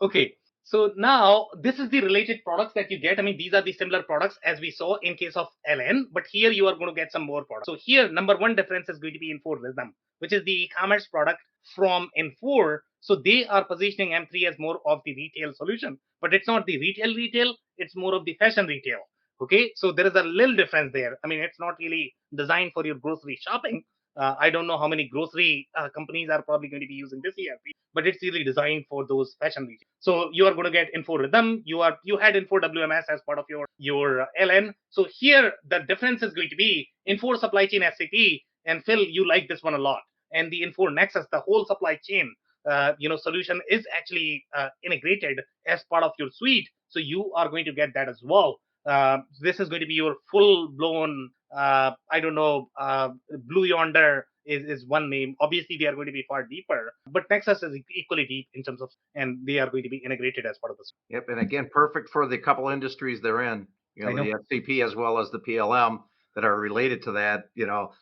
Speaker 3: Okay. So now this is the related products that you get. I mean, these are the similar products as we saw in case of LN, but here you are going to get some more products. So here, number one difference is going to be Infor Rhythm, which is the e-commerce product from Infor. So they are positioning M3 as more of the retail solution, but it's not the retail, it's more of the fashion retail. Okay, so there is a little difference there. I mean, it's not really designed for your grocery shopping. I don't know how many grocery companies are probably going to be using this ERP, but it's really designed for those fashion retail. So you are going to get Infor Rhythm. You had Infor WMS as part of your LN. So here the difference is going to be Infor Supply Chain SAP, and Phil, you like this one a lot. And the Infor Nexus, the whole supply chain solution is actually integrated as part of your suite. So you are going to get that as well. This is going to be your full-blown, Blue Yonder is one name. Obviously, they are going to be far deeper, but Nexus is equally deep in terms of, and they are going to be integrated as part of this.
Speaker 1: Yep, and again, perfect for the couple industries they're in. The FCP as well as the PLM that are related to that.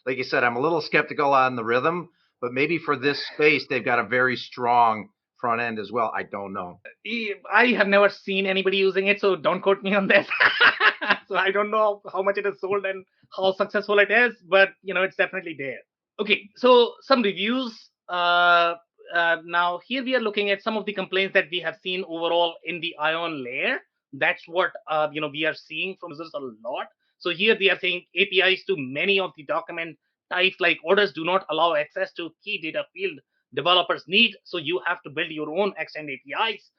Speaker 1: Like you said, I'm a little skeptical on the Rhythm, but maybe for this space, they've got a very strong front end as well. I don't know.
Speaker 3: I have never seen anybody using it, so don't quote me on this. So I don't know how much it is sold and how successful it is, but it's definitely there. Okay, so some reviews. Now here we are looking at some of the complaints that we have seen overall in the Ion layer. That's what we are seeing from users a lot. So here they are saying APIs to many of the document types like orders do not allow access to key data field developers need. So you have to build your own extend APIs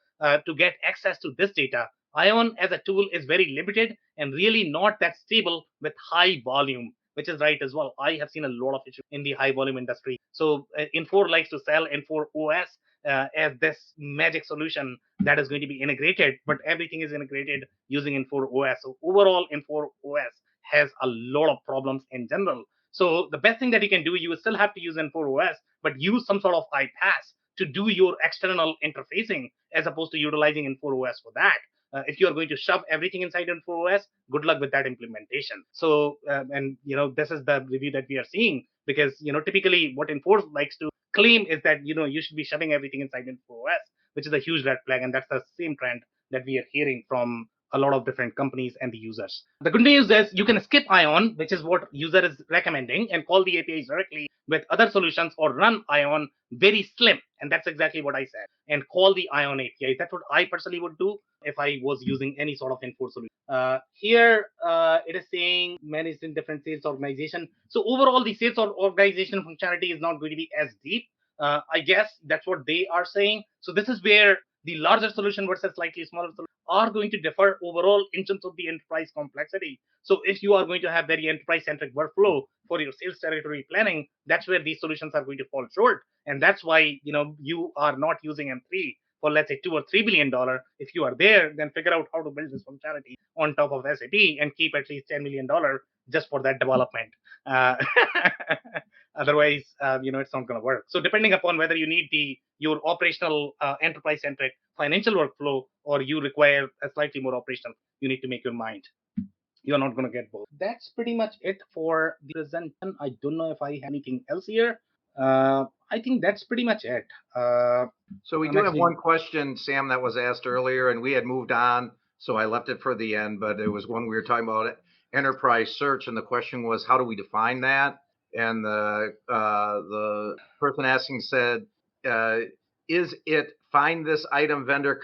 Speaker 3: to get access to this data. Ion as a tool is very limited and really not that stable with high volume, which is right as well. I have seen a lot of issues in the high volume industry. So Infor likes to sell Infor OS as this magic solution that is going to be integrated, but everything is integrated using Infor OS. So overall, Infor OS has a lot of problems in general. So the best thing that you can do, you still have to use Infor OS, but use some sort of iPaaS to do your external interfacing as opposed to utilizing Infor OS for that. If you are going to shove everything inside Infor OS, good luck with that implementation. So, and this is the review that we are seeing because typically what Infor likes to claim is that you should be shoving everything inside Infor OS, which is a huge red flag, and that's the same trend that we are hearing from a lot of different companies and the users. The good news is you can skip Ion, which is what user is recommending, and call the APIs directly with other solutions or run Ion very slim. And that's exactly what I said. And call the Ion API. That's what I personally would do if I was using any sort of Infor solution. Here, it is saying managed in different sales organization. So overall, the sales organization functionality is not going to be as deep. I guess that's what they are saying. So this is where the larger solution versus slightly smaller solution are going to differ overall in terms of the enterprise complexity. So if you are going to have very enterprise-centric workflow for your sales territory planning, that's where these solutions are going to fall short. And that's why you are not using M3 for, let's say, $2 or $3 billion. If you are there, then figure out how to build this functionality on top of SAP and keep at least $10 million just for that development. Otherwise, it's not going to work. So depending upon whether you need your operational enterprise-centric financial workflow or you require a slightly more operational, you need to make your mind. You're not going to get both. That's pretty much it for the presentation. I don't know if I have anything else here. I think that's pretty much it.
Speaker 1: So we do have one question, Sam, that was asked earlier, and we had moved on, so I left it for the end, but it was when we were talking about enterprise search, and the question was, how do we define that? And the person asking said, is it find this item vendor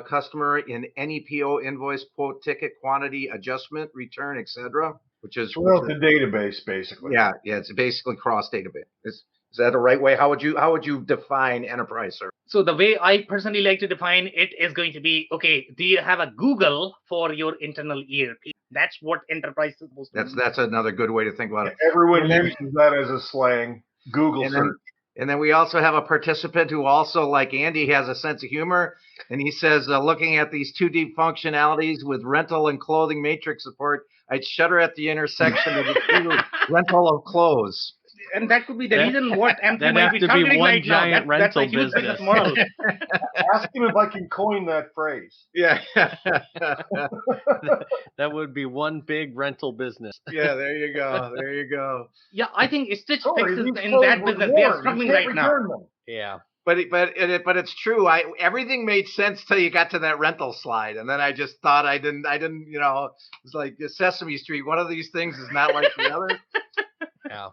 Speaker 1: customer in any PO, invoice, quote, ticket, quantity, adjustment, return, etc.? Which is
Speaker 5: throughout the database, basically.
Speaker 1: Yeah, it's basically cross database. Is that the right way? How would you define enterprise search?
Speaker 3: So the way I personally like to define it is going to be, okay, do you have a Google for your internal ERP? That's what enterprise is supposed to be.
Speaker 1: That's another good way to think about it.
Speaker 5: Everyone uses that as a slang. Google search.
Speaker 1: And then we also have a participant who also, like Andy, has a sense of humor. And he says, looking at these too deep functionalities with rental and clothing matrix support, I'd shudder at the intersection of the two rental of clothes.
Speaker 3: And that could be the reason what M3 might be targeting right now. That's a huge business model.
Speaker 5: Ask him if I can coin that phrase.
Speaker 1: Yeah.
Speaker 4: That would be one big rental business.
Speaker 1: Yeah, there you go. There you go.
Speaker 3: Yeah, I think Stitch Fix is in that business. They are struggling right now.
Speaker 4: Yeah.
Speaker 1: But it's true. Everything made sense till you got to that rental slide, and then I just thought I didn't. It's like Sesame Street. One of these things is not like the other.
Speaker 4: Yeah.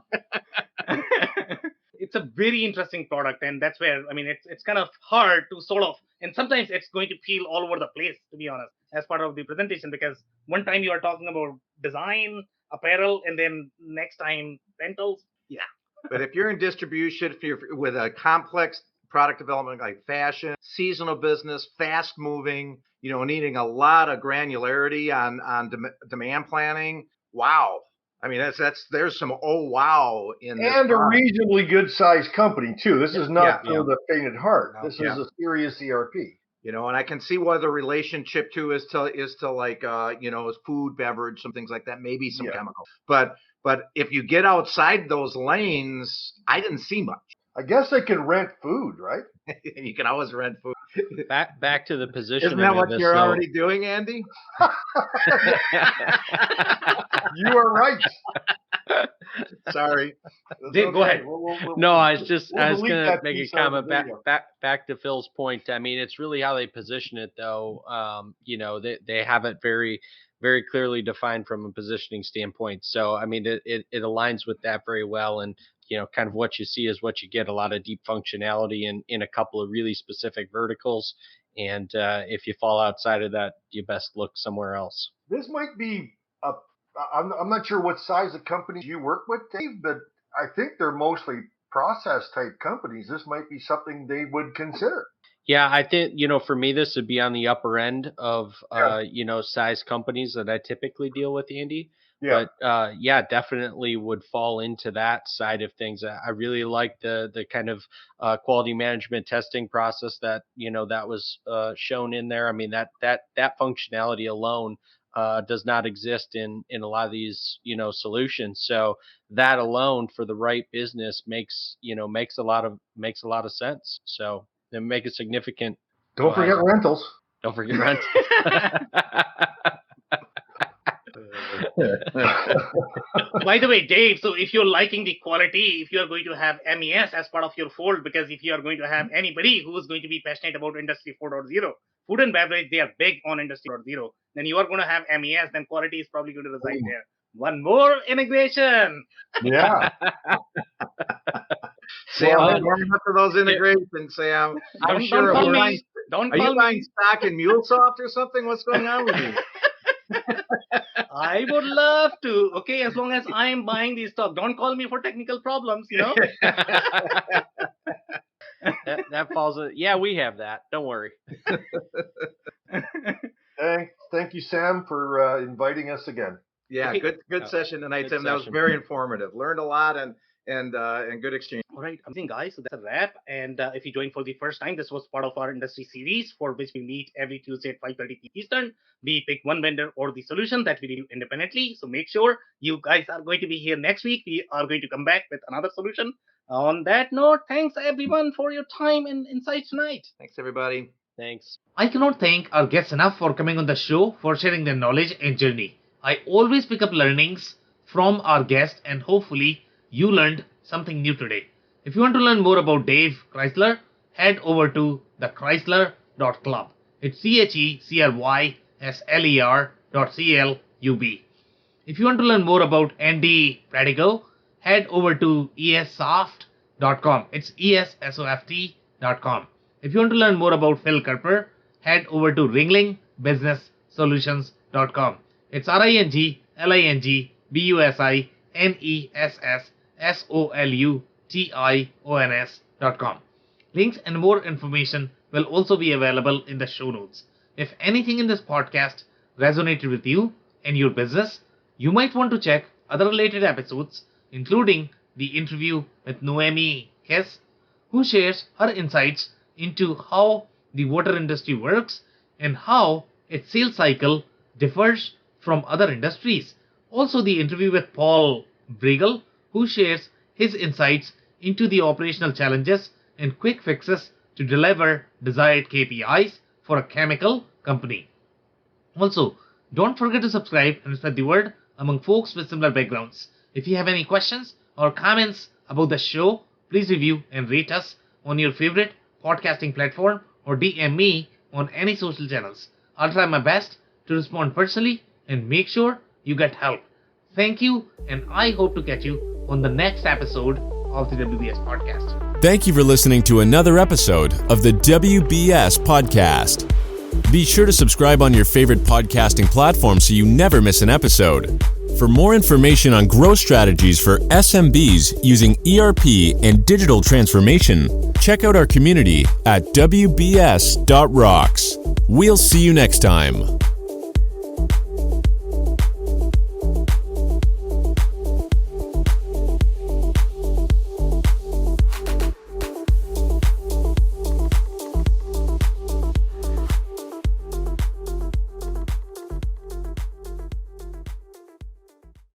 Speaker 3: It's a very interesting product, and that's where it's kind of hard to sort of, and sometimes it's going to feel all over the place, to be honest, as part of the presentation, because one time you are talking about design, apparel, and then next time rentals. Yeah.
Speaker 1: But if you're in distribution, if you're with a complex product development like fashion, seasonal business, fast moving, needing a lot of granularity on demand planning, wow. There's some wow in this.
Speaker 5: And a reasonably good sized company too. This is not for the faint at heart. This is a serious ERP.
Speaker 1: And I can see why the relationship too is to like food, beverage, some things like that, maybe some chemical. But if you get outside those lanes, I didn't see much.
Speaker 5: I guess they can rent food, right?
Speaker 1: You can always rent food.
Speaker 4: back to the positioning.
Speaker 1: Isn't that what
Speaker 4: of this,
Speaker 1: you're
Speaker 4: though.
Speaker 1: already doing, Andy?
Speaker 5: You are right.
Speaker 1: Sorry.
Speaker 3: Dave, go ahead.
Speaker 4: No, I was
Speaker 5: we'll
Speaker 4: going
Speaker 5: delete
Speaker 4: to
Speaker 5: that
Speaker 4: make a
Speaker 5: piece out of
Speaker 4: comment
Speaker 5: the video.
Speaker 4: back to Phil's point. I mean, it's really how they position it, though. They have it very, very clearly defined from a positioning standpoint. So, I mean, it aligns with that very well. And, kind of what you see is what you get, a lot of deep functionality in a couple of really specific verticals. And if you fall outside of that, you best look somewhere else.
Speaker 5: This might be I'm not sure what size of companies you work with, Dave, but I think they're mostly process type companies. This might be something they would consider.
Speaker 4: Yeah, I think, for me, this would be on the upper end of, size companies that I typically deal with, Andy.
Speaker 5: Yeah.
Speaker 4: But definitely would fall into that side of things. I really like the kind of quality management testing process that, that was shown in there. I mean, that functionality alone does not exist in a lot of these, solutions. So that alone for the right business makes a lot of sense. So then make it significant.
Speaker 5: Don't forget rentals.
Speaker 4: Don't forget rentals.
Speaker 3: By the way, Dave, so if you're liking the quality, if you're going to have MES as part of your fold, because if you are going to have anybody who is going to be passionate about Industry 4.0, food and beverage, they are big on Industry 4.0, then you are going to have MES, then quality is probably going to reside there. One more integration.
Speaker 5: Yeah.
Speaker 1: Sam, I'm warming up for those integrations, Sam. I'm sure. Are you buying stock in MuleSoft or something? What's going on with you?
Speaker 3: I would love to. Okay, as long as I'm buying these stock, don't call me for technical problems.
Speaker 4: That falls. Yeah, we have that. Don't worry.
Speaker 5: Thank you, Sam, for inviting us again.
Speaker 1: Yeah, good session tonight, Sam. That was very informative. Learned a lot and good exchange.
Speaker 3: All right, amazing, guys. So that's a wrap. And if you joined for the first time, this was part of our industry series for which we meet every Tuesday at 5:30 p.m. Eastern. We pick one vendor or the solution that we do independently. So make sure you guys are going to be here next week. We are going to come back with another solution. On that note, thanks everyone for your time and insight tonight.
Speaker 1: Thanks, everybody.
Speaker 4: Thanks.
Speaker 3: I cannot thank our guests enough for coming on the show, for sharing their knowledge and journey. I always pick up learnings from our guests, and hopefully you learned something new today. If you want to learn more about Dave Chrysler, head over to thechrysler.club. It's CHECRYSLER.CLUB. If you want to learn more about Andy Pradigo, head over to essoft.com. It's ESSOFT.com. If you want to learn more about Phil Kerper, head over to ringlingbusinesssolutions.com. It's ringlingbusinesssolutions.com. Links and more information will also be available in the show notes. If anything in this podcast resonated with you and your business, you might want to check other related episodes, including the interview with Noemi Hess, who shares her insights into how the water industry works and how its sales cycle differs from other industries. Also, the interview with Paul Briegel, who shares his insights into the operational challenges and quick fixes to deliver desired KPIs for a chemical company. Also, don't forget to subscribe and spread the word among folks with similar backgrounds. If you have any questions or comments about the show, please review and rate us on your favorite podcasting platform or DM me on any social channels. I'll try my best to respond personally and make sure you get help. Thank you, and I hope to catch you on the next episode of the WBS Podcast.
Speaker 2: Thank you for listening to another episode of the WBS Podcast. Be sure to subscribe on your favorite podcasting platform so you never miss an episode. For more information on growth strategies for SMBs using ERP and digital transformation, check out our community at WBS.rocks. We'll see you next time.